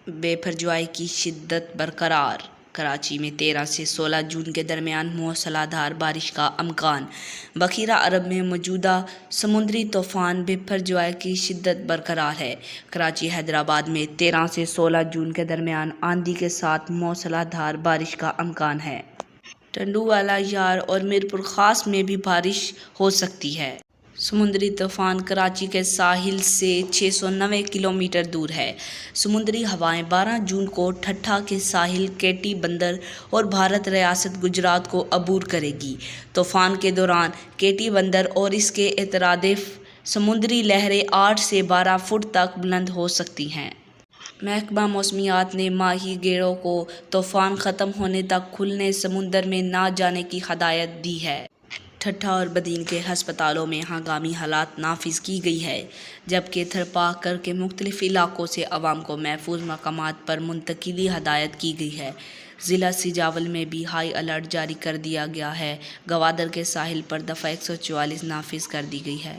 بے پرجوائی کی شدت برقرار۔ کراچی میں 13 سے 16 جون کے درمیان موسلا دھار بارش کا امکان۔ بحیرہ عرب میں موجودہ سمندری طوفان بے پرجوائی کی شدت برقرار ہے۔ کراچی حیدرآباد میں 13 سے 16 جون کے درمیان آندھی کے ساتھ موسلا دھار بارش کا امکان ہے۔ ٹنڈوالہ، یار اور میرپور خاص میں بھی بارش ہو سکتی ہے۔ سمندری طوفان کراچی کے ساحل سے 690 کلومیٹر دور ہے۔ سمندری ہوائیں 12 جون کو ٹھٹھہ کے ساحل کیٹی بندر اور بھارت ریاست گجرات کو عبور کرے گی۔ طوفان کے دوران کیٹی بندر اور اس کے اطرافِ سمندری لہریں 8 سے 12 فٹ تک بلند ہو سکتی ہیں۔ محکمہ موسمیات نے ماہی گیروں کو طوفان ختم ہونے تک کھلے سمندر میں نہ جانے کی ہدایت دی ہے۔ ٹھٹھہ اور بدین کے ہسپتالوں میں ہنگامی حالت نافذ کی گئی ہے، جبکہ تھرپاکر کے مختلف علاقوں سے عوام کو محفوظ مقامات پر منتقلی ہدایت کی گئی ہے۔ ضلع سجاول میں بھی ہائی الرٹ جاری کر دیا گیا ہے۔ گوادر کے ساحل پر دفعہ 144 نافذ کر دی گئی ہے۔